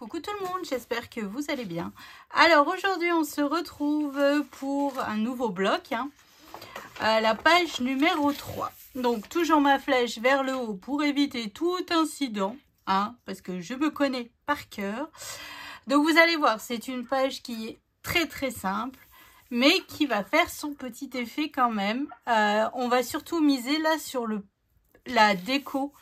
Coucou tout le monde, j'espère que vous allez bien. Alors aujourd'hui on se retrouve pour un nouveau bloc, à la page numéro 3. Donc toujours ma flèche vers le haut pour éviter tout incident, parce que je me connais par cœur. Donc vous allez voir, c'est une page qui est très simple, mais qui va faire son petit effet quand même. On va surtout miser là sur la déco.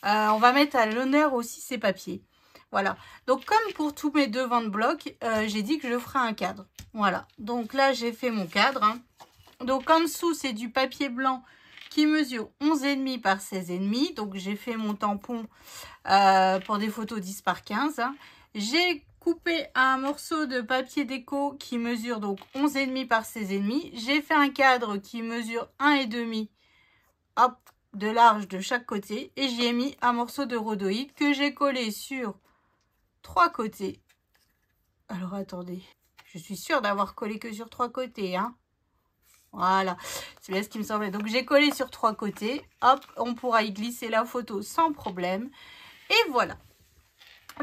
On va mettre à l'honneur aussi ces papiers. Voilà, donc comme pour tous mes devants de bloc, j'ai dit que je ferai un cadre. Voilà, donc là j'ai fait mon cadre. Donc en dessous c'est du papier blanc qui mesure 11,5 par 16,5. Donc j'ai fait mon tampon pour des photos 10 par 15. J'ai coupé un morceau de papier déco qui mesure donc 11,5 par 16,5. J'ai fait un cadre qui mesure 1,5 hop, de large de chaque côté. Et j'y ai mis un morceau de rhodoïde que j'ai collé sur 3 côtés. Alors attendez, je suis sûre d'avoir collé que sur 3 côtés, Voilà, c'est bien ce qui me semblait. Donc j'ai collé sur 3 côtés. Hop, on pourra y glisser la photo sans problème. Et voilà.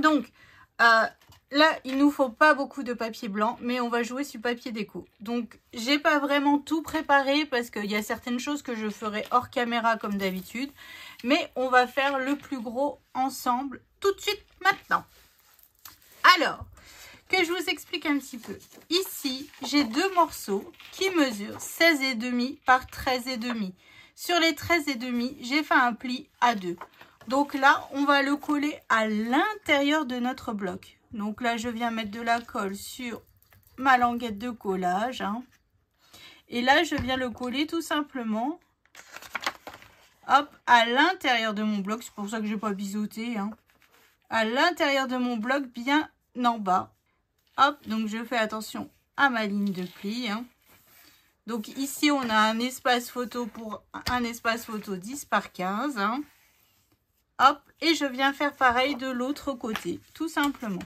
Donc là, il nous faut pas beaucoup de papier blanc, mais on va jouer sur papier déco. Donc j'ai pas vraiment tout préparé parce qu'il y a certaines choses que je ferai hors caméra comme d'habitude. Mais on va faire le plus gros ensemble tout de suite maintenant. Alors, que je vous explique un petit peu. Ici, j'ai deux morceaux qui mesurent 16,5 par 13,5. Sur les 13,5, j'ai fait un pli à 2. Donc là, on va le coller à l'intérieur de notre bloc. Donc là, je viens mettre de la colle sur ma languette de collage. Et là, je viens le coller tout simplement hop, à l'intérieur de mon bloc. C'est pour ça que je n'ai pas biseauté. À l'intérieur de mon bloc, bien en bas. Hop, donc je fais attention à ma ligne de pli. Donc ici, on a un espace photo pour un espace photo 10 par 15. Hop, et je viens faire pareil de l'autre côté, tout simplement.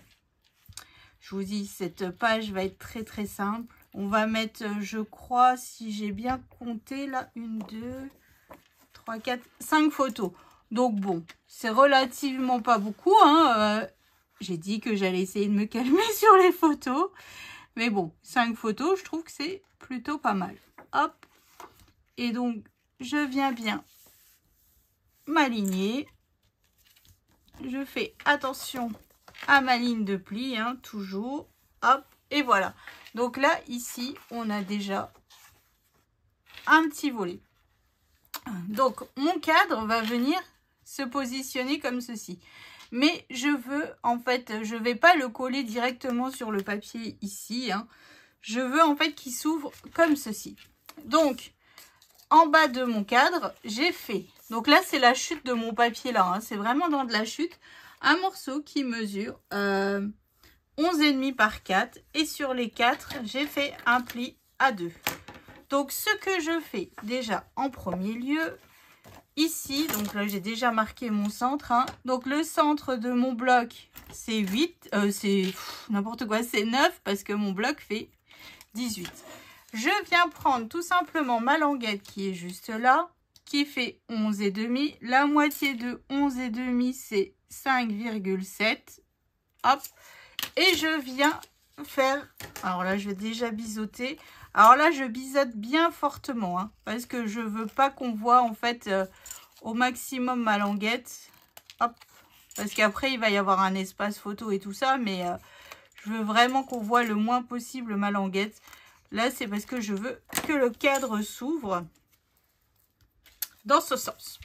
Je vous dis, cette page va être très simple. On va mettre, je crois, si j'ai bien compté, là, 1, 2, 3, 4, 5 photos. Donc bon, c'est relativement pas beaucoup, j'ai dit que j'allais essayer de me calmer sur les photos. Mais bon, 5 photos, je trouve que c'est plutôt pas mal. Hop. Et donc, je viens bien m'aligner. Je fais attention à ma ligne de pli, toujours. Hop. Et voilà. Donc là, ici, on a déjà un petit volet. Donc, mon cadre va venir se positionner comme ceci. Mais je veux, en fait, je ne vais pas le coller directement sur le papier ici. Je veux, en fait, qu'il s'ouvre comme ceci. Donc, en bas de mon cadre, j'ai fait. Donc là, c'est la chute de mon papier là. C'est vraiment dans de la chute. Un morceau qui mesure 11,5 par 4. Et sur les 4, j'ai fait un pli à 2. Donc, ce que je fais déjà en premier lieu, ici, donc là j'ai déjà marqué mon centre. Donc le centre de mon bloc c'est 8, c'est n'importe quoi, c'est 9 parce que mon bloc fait 18. Je viens prendre tout simplement ma languette qui est juste là, qui fait 11,5. La moitié de 11,5 c'est 5,7. Hop. Et je viens faire, alors là je vais déjà biseauter. Alors là je biseaute bien fortement, parce que je veux pas qu'on voit en fait au maximum ma languette. Hop. Parce qu'après il va y avoir un espace photo et tout ça, mais je veux vraiment qu'on voit le moins possible ma languette. Là c'est parce que je veux que le cadre s'ouvre dans ce sens.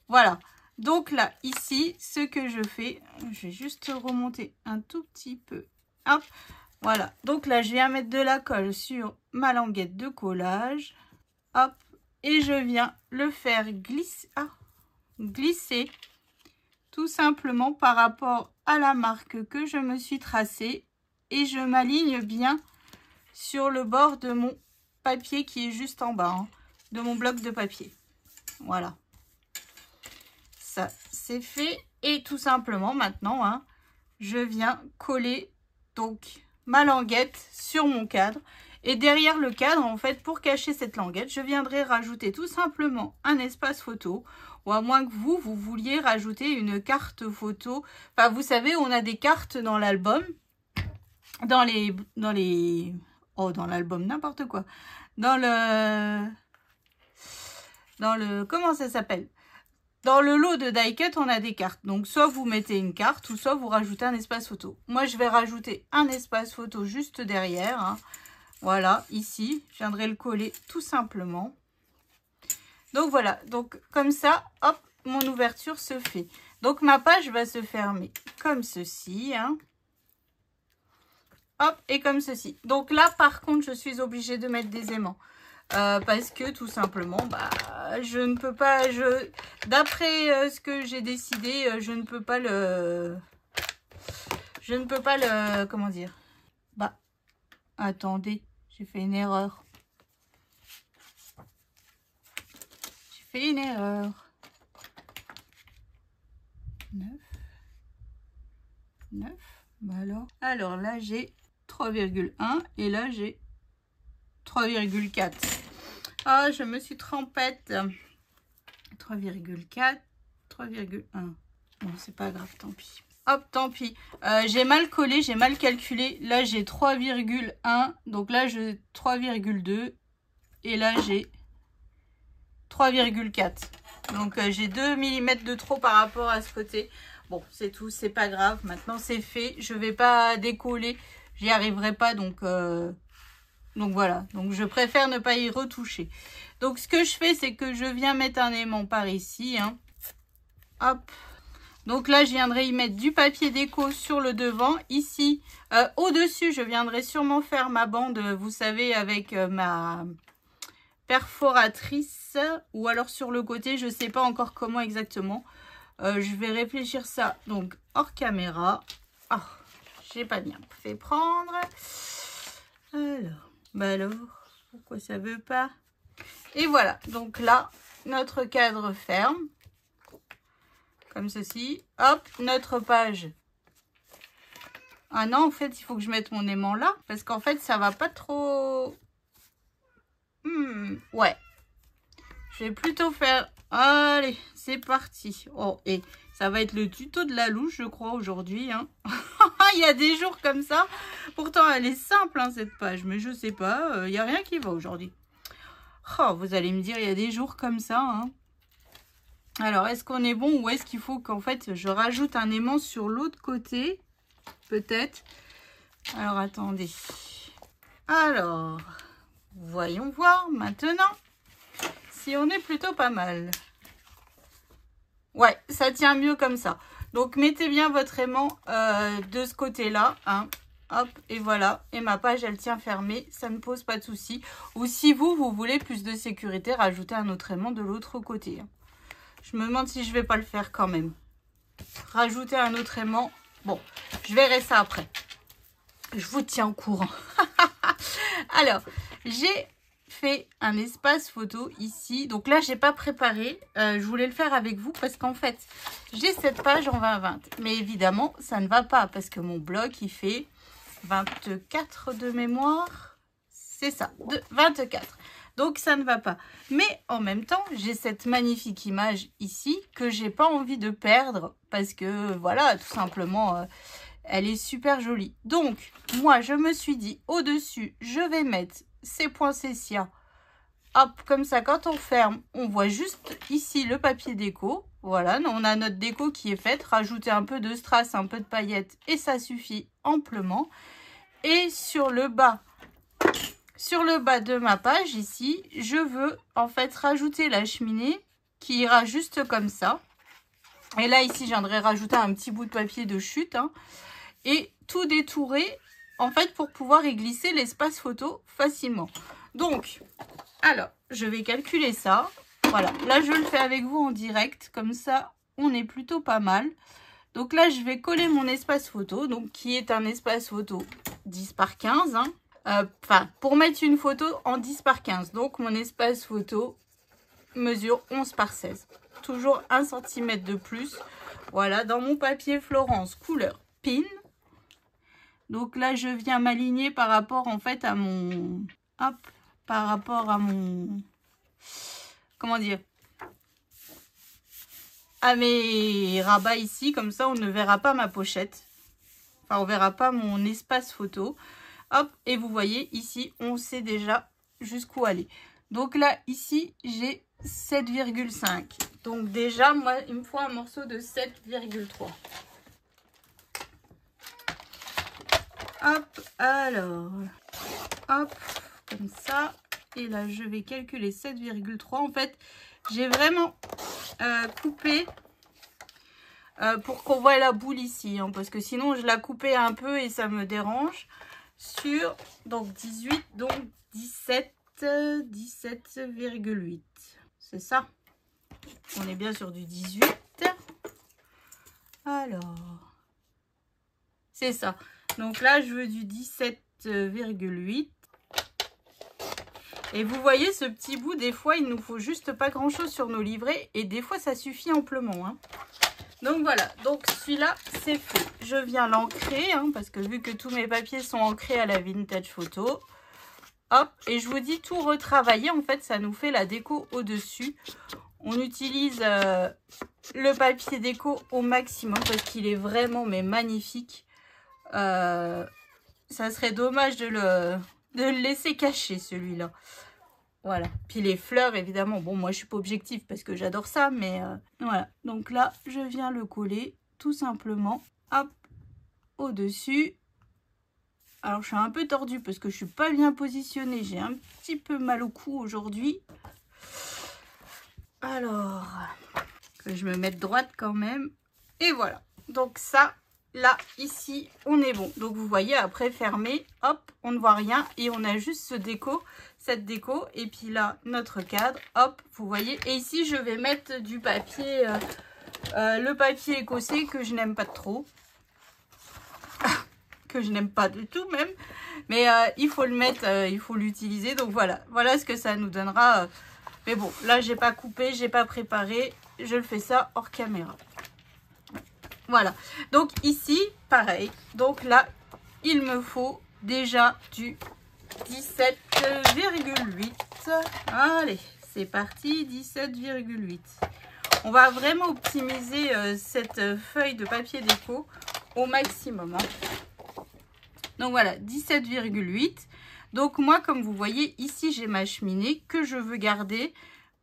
Voilà. Donc là, ici, ce que je fais, je vais juste remonter un tout petit peu. Hop. Voilà, donc là, je viens mettre de la colle sur ma languette de collage. Hop, et je viens le faire glisser tout simplement par rapport à la marque que je me suis tracée. Et je m'aligne bien sur le bord de mon papier qui est juste en bas, de mon bloc de papier. Voilà. Ça, c'est fait. Et tout simplement, maintenant, je viens coller donc ma languette sur mon cadre. Et derrière le cadre, en fait, pour cacher cette languette, je viendrai rajouter tout simplement un espace photo ou à moins que vous vouliez rajouter une carte photo. Enfin, vous savez, on a des cartes dans l'album, dans l'album, n'importe quoi. Dans le, comment ça s'appelle? Dans le lot de die cut, on a des cartes. Donc, soit vous mettez une carte ou soit vous rajoutez un espace photo. Moi, je vais rajouter un espace photo juste derrière. Hein. Voilà, ici. Je viendrai le coller tout simplement. Donc, voilà. Donc, comme ça, hop, mon ouverture se fait. Donc, ma page va se fermer comme ceci. Hein. Hop, et comme ceci. Donc là, par contre, je suis obligée de mettre des aimants. Parce que tout simplement, bah, je ne peux pas, d'après ce que j'ai décidé, je ne peux pas le, comment dire, bah, attendez, j'ai fait une erreur. J'ai fait une erreur. 9, bah alors là, j'ai 3,1 et là, j'ai 3,4. Ah, je me suis trompette. 3,4, 3,1. Bon, c'est pas grave, tant pis. Hop, tant pis. J'ai mal collé, j'ai mal calculé. Là, j'ai 3,1. Donc là, j'ai 3,2. Et là, j'ai 3,4. Donc, j'ai 2 mm de trop par rapport à ce côté. Bon, c'est tout, c'est pas grave. Maintenant, c'est fait. Je vais pas décoller. J'y arriverai pas, donc voilà. Donc, je préfère ne pas y retoucher. Donc, ce que je fais, c'est que je viens mettre un aimant par ici. Hein. Hop. Donc là, je viendrai y mettre du papier déco sur le devant. Ici, au-dessus, je viendrai sûrement faire ma bande, vous savez, avec ma perforatrice. Ou alors sur le côté, je ne sais pas encore comment exactement. Je vais réfléchir ça, donc, hors caméra. Oh, j'ai pas bien fait prendre. Alors, pourquoi ça veut pas? Et voilà, donc là, notre cadre ferme. Comme ceci. Hop, notre page. Ah non, en fait, il faut que je mette mon aimant là. Parce qu'en fait, ça va pas trop... ouais. Je vais plutôt faire... Allez, c'est parti. Oh, et ça va être le tuto de la louche, je crois, aujourd'hui. Hein. Il y a des jours comme ça. Pourtant, elle est simple, hein, cette page. Mais je sais pas, il n'y a rien qui va aujourd'hui. Oh, vous allez me dire, il y a des jours comme ça, hein. Alors, est-ce qu'on est bon ou est-ce qu'il faut qu'en fait, je rajoute un aimant sur l'autre côté? Peut-être. Alors, attendez. Alors, voyons voir maintenant si on est plutôt pas mal. Ouais, ça tient mieux comme ça. Donc, mettez bien votre aimant de ce côté-là. Hein. Hop, et voilà. Et ma page, elle tient fermée. Ça ne pose pas de souci. Ou si vous voulez plus de sécurité, rajoutez un autre aimant de l'autre côté. Hein. Je me demande si je vais pas le faire quand même. Rajouter un autre aimant. Bon, je verrai ça après. Je vous tiens au courant. Alors, j'ai fait un espace photo ici. Donc là, j'ai pas préparé. Je voulais le faire avec vous parce qu'en fait, j'ai cette page en 20-20. Mais évidemment, ça ne va pas parce que mon bloc, il fait 24 de mémoire. C'est ça, de 24. Donc, ça ne va pas. Mais en même temps, j'ai cette magnifique image ici que j'ai pas envie de perdre parce que, voilà, tout simplement, elle est super jolie. Donc, moi, je me suis dit, au-dessus, je vais mettre ces poinsettias. Hop, comme ça, quand on ferme, on voit juste ici le papier déco. Voilà, on a notre déco qui est faite. Rajouter un peu de strass, un peu de paillettes et ça suffit amplement. Et sur le bas... Sur le bas de ma page ici, je veux en fait rajouter la cheminée qui ira juste comme ça. Et là ici, je viendrai rajouter un petit bout de papier de chute. Hein, et tout détourer en fait pour pouvoir y glisser l'espace photo facilement. Donc, alors, je vais calculer ça. Voilà, là je le fais avec vous en direct. Comme ça, on est plutôt pas mal. Donc là, je vais coller mon espace photo. Donc, qui est un espace photo 10 par 15. Hein. Enfin, pour mettre une photo en 10 par 15. Donc, mon espace photo mesure 11 par 16. Toujours 1 cm de plus. Voilà, dans mon papier Florence couleur pin. Donc là, je viens m'aligner par rapport en fait à mon... Hop, par rapport à mon... Comment dire? à mes rabats ici, comme ça on ne verra pas ma pochette. Enfin, on verra pas mon espace photo. Hop, et vous voyez ici, on sait déjà jusqu'où aller. Donc là, ici, j'ai 7,5. Donc déjà, moi, il me faut un morceau de 7,3. Hop, alors, hop, comme ça. Et là, je vais calculer 7,3. En fait, j'ai vraiment coupé pour qu'on voit la boule ici. Hein, parce que sinon, je la coupais un peu et ça me dérange. Sur, donc 18, donc 17,8. C'est ça. On est bien sur du 18. Alors, c'est ça. Donc là, je veux du 17,8. Et vous voyez ce petit bout, des fois, il nous faut juste pas grand chose sur nos livrets. Et des fois, ça suffit amplement. Hein. Donc voilà, donc celui-là, c'est fait. Je viens l'ancrer, hein, parce que vu que tous mes papiers sont ancrés à la Vintage Photo. Hop, et je vous dis, tout retravailler, en fait, ça nous fait la déco au-dessus. On utilise le papier déco au maximum, parce qu'il est vraiment, mais magnifique. Ça serait dommage de le laisser cacher, celui-là. Voilà. Puis les fleurs, évidemment. Bon, moi, je suis pas objective parce que j'adore ça. Mais voilà. Donc là, je viens le coller tout simplement. Hop. Au-dessus. Alors, je suis un peu tordue parce que je suis pas bien positionnée. J'ai un petit peu mal au cou aujourd'hui. Alors, que je me mette droite quand même. Et voilà. Donc ça, là, ici, on est bon. Donc, vous voyez, après, fermé, hop, on ne voit rien. Et on a juste cette déco. Et puis là, notre cadre, hop, vous voyez. Et ici, je vais mettre du papier, le papier écossais que je n'aime pas trop. Que je n'aime pas du tout même. Mais il faut le mettre, il faut l'utiliser. Donc voilà, voilà ce que ça nous donnera. Mais bon, là, j'ai pas coupé, j'ai pas préparé. Je le fais ça hors caméra. Voilà. Donc ici, pareil. Donc là, il me faut déjà du 17,8. Allez, c'est parti, 17,8. On va vraiment optimiser cette feuille de papier déco au maximum. Hein. Donc voilà, 17,8. Donc moi, comme vous voyez, ici, j'ai ma cheminée que je veux garder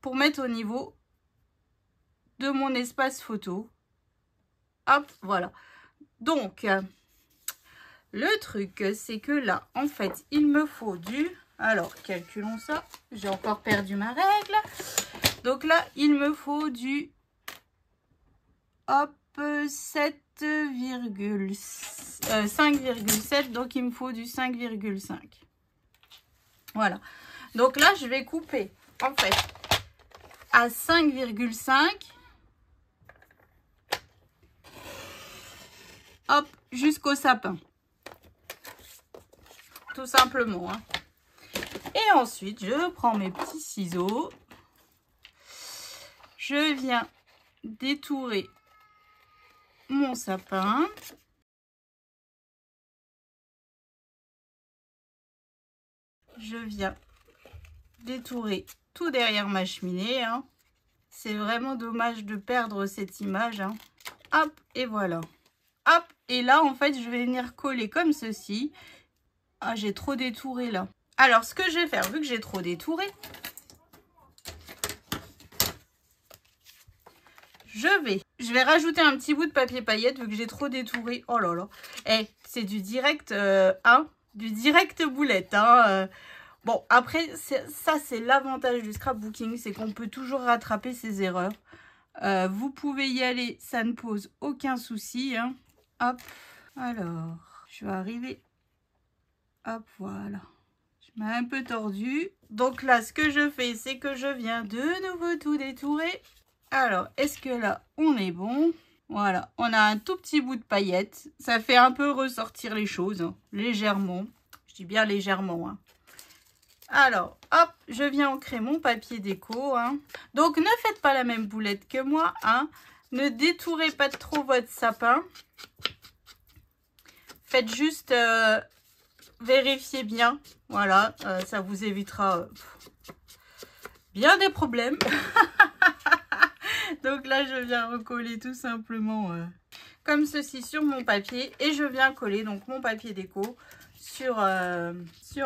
pour mettre au niveau de mon espace photo. Hop, voilà. Donc, le truc, c'est que là, en fait, il me faut du... Alors, calculons ça. J'ai encore perdu ma règle. Donc là, il me faut du... Hop, 5,7. Donc, il me faut du 5,5. Voilà. Donc là, je vais couper, en fait, à 5,5. Hop, jusqu'au sapin. Tout simplement. Hein. Et ensuite, je prends mes petits ciseaux. Je viens détourer mon sapin. Je viens détourer tout derrière ma cheminée. Hein. C'est vraiment dommage de perdre cette image. Hein. Hop, et voilà. Hop, et là, en fait, je vais venir coller comme ceci. Ah, j'ai trop détouré là. Alors, ce que je vais faire, vu que j'ai trop détouré, je vais rajouter un petit bout de papier paillette vu que j'ai trop détouré. Oh là là. Eh, c'est du direct, du direct boulette. Hein, Bon, après, ça, c'est l'avantage du scrapbooking, c'est qu'on peut toujours rattraper ses erreurs. Vous pouvez y aller, ça ne pose aucun souci. Hein. Hop, alors, je vais arriver. Hop, voilà. Je mets un peu tordu. Donc là, ce que je fais, c'est que je viens de nouveau tout détourer. Alors, est-ce que là, on est bon? Voilà, on a un tout petit bout de paillettes. Ça fait un peu ressortir les choses, hein, légèrement. Je dis bien légèrement. Hein. Alors, hop, je viens ancrer mon papier déco. Hein. Donc, ne faites pas la même boulette que moi. Hein. Ne détourez pas trop votre sapin. Faites juste... vérifiez bien, voilà, ça vous évitera bien des problèmes. Donc là, je viens recoller tout simplement comme ceci sur mon papier. Et je viens coller donc mon papier déco sur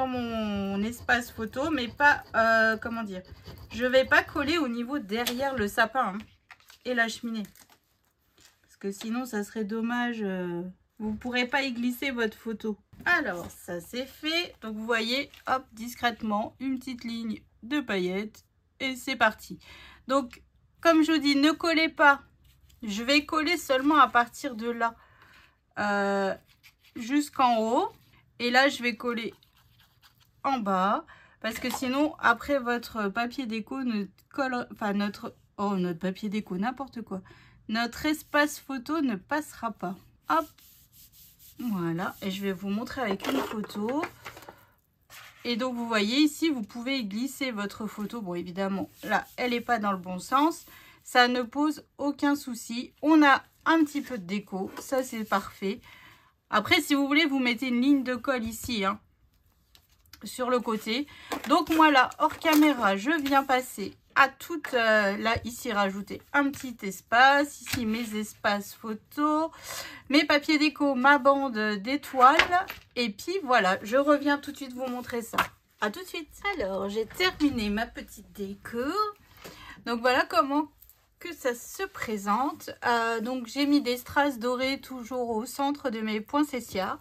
mon espace photo. Mais pas, comment dire, je vais pas coller au niveau derrière le sapin et la cheminée. Parce que sinon, ça serait dommage. Vous ne pourrez pas y glisser votre photo. Alors, ça c'est fait. Donc, vous voyez, hop, discrètement, une petite ligne de paillettes. Et c'est parti. Donc, comme je vous dis, ne collez pas. Je vais coller seulement à partir de là jusqu'en haut. Et là, je vais coller en bas. Parce que sinon, après, votre papier déco ne colle... Enfin, notre papier déco, n'importe quoi. Notre espace photo ne passera pas. Hop. Voilà. Et je vais vous montrer avec une photo. Et donc, vous voyez ici, vous pouvez glisser votre photo. Bon, évidemment, là, elle n'est pas dans le bon sens. Ça ne pose aucun souci. On a un petit peu de déco. Ça, c'est parfait. Après, si vous voulez, vous mettez une ligne de colle ici, sur le côté. Donc, moi, là, hors caméra, je viens passer à toute... là, ici, rajouter un petit espace. Ici, mes espaces photos. Mes papiers déco, ma bande d'étoiles. Et puis, voilà, je reviens tout de suite vous montrer ça. À tout de suite. Alors, j'ai terminé ma petite déco. Donc, voilà comment que ça se présente. Donc, j'ai mis des strass dorés toujours au centre de mes poinsettias.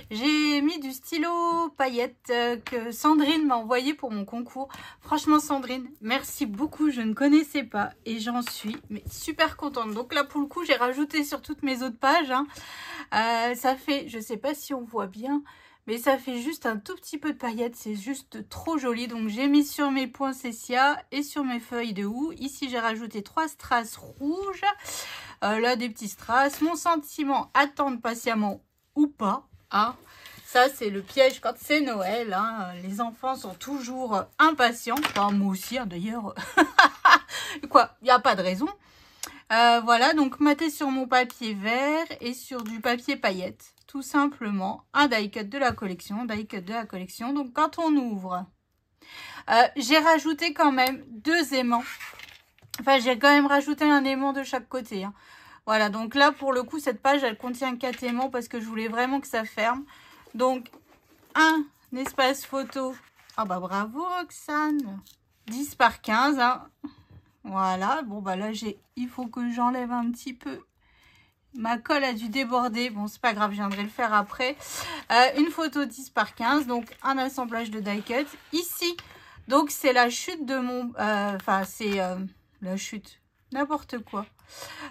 J'ai mis du stylo paillettes que Sandrine m'a envoyé pour mon concours. Franchement, Sandrine, merci beaucoup. Je ne connaissais pas et j'en suis mais super contente. Donc là, pour le coup, j'ai rajouté sur toutes mes autres pages. Ça fait, je sais pas si on voit bien, mais ça fait juste un tout petit peu de paillettes. C'est juste trop joli. Donc, j'ai mis sur mes poinsettias et sur mes feuilles de houx. Ici, j'ai rajouté 3 strass rouges. Là, des petits strass. Mon sentiment, attendre patiemment ou pas. Ça, c'est le piège quand c'est Noël. Les enfants sont toujours impatients. Enfin, moi aussi, d'ailleurs. Quoi, il n'y a pas de raison. Voilà, donc maté sur mon papier vert et sur du papier paillettes. Tout simplement, un die cut de la collection. Donc, quand on ouvre, j'ai rajouté quand même 2 aimants. Enfin, j'ai quand même rajouté un aimant de chaque côté. Voilà, donc là, pour le coup, cette page, elle contient 4 aimants parce que je voulais vraiment que ça ferme. Donc, un espace photo. Ah bah bravo, Roxane. 10 par 15. Voilà, bon bah là, il faut que j'enlève un petit peu. Ma colle a dû déborder. Bon, c'est pas grave, je viendrai le faire après. Une photo 10 par 15, donc un assemblage de die cut. Ici, donc c'est la chute de mon... Enfin, c'est la chute, n'importe quoi.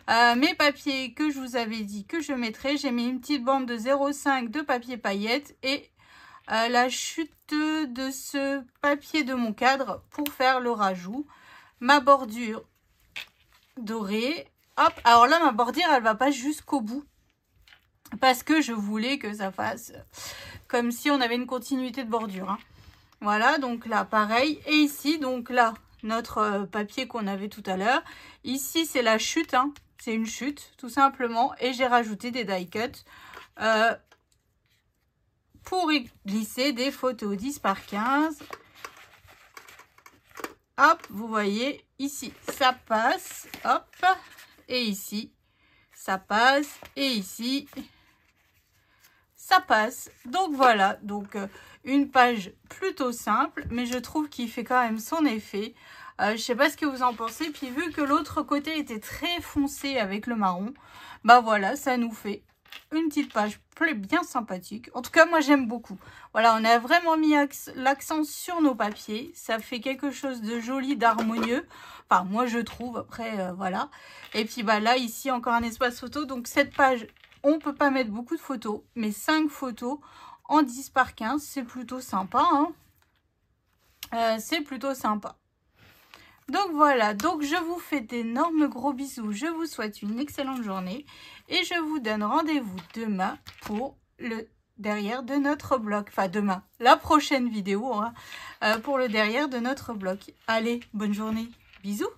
Mes papiers que je vous avais dit que je mettrais. J'ai mis une petite bande de 0,5 de papier paillettes et la chute de ce papier de mon cadre pour faire le rajout. Ma bordure dorée. Hop, alors là, ma bordure, elle va pas jusqu'au bout. Parce que je voulais que ça fasse comme si on avait une continuité de bordure. Voilà, donc là, pareil. Et ici, donc là, notre papier qu'on avait tout à l'heure. Ici, c'est la chute. C'est une chute, tout simplement. Et j'ai rajouté des die cuts pour y glisser des photos 10 par 15. Hop, vous voyez, ici, ça passe. Hop. Et ici, ça passe. Et ici, ça passe. Donc voilà, donc une page plutôt simple, mais je trouve qu'il fait quand même son effet. Je sais pas ce que vous en pensez. Puis vu que l'autre côté était très foncé avec le marron, bah voilà, ça nous fait une petite page bien sympathique. En tout cas, moi j'aime beaucoup. Voilà, on a vraiment mis l'accent sur nos papiers. Ça fait quelque chose de joli, d'harmonieux. Enfin, moi je trouve, après, voilà. Et puis bah là, ici, encore un espace photo. Donc cette page, on ne peut pas mettre beaucoup de photos, mais 5 photos en 10 par 15, c'est plutôt sympa. C'est plutôt sympa. Donc voilà, donc je vous fais d'énormes gros bisous. Je vous souhaite une excellente journée. Et je vous donne rendez-vous demain pour le derrière de notre bloc. Enfin demain, la prochaine vidéo pour le derrière de notre bloc. Allez, bonne journée. Bisous.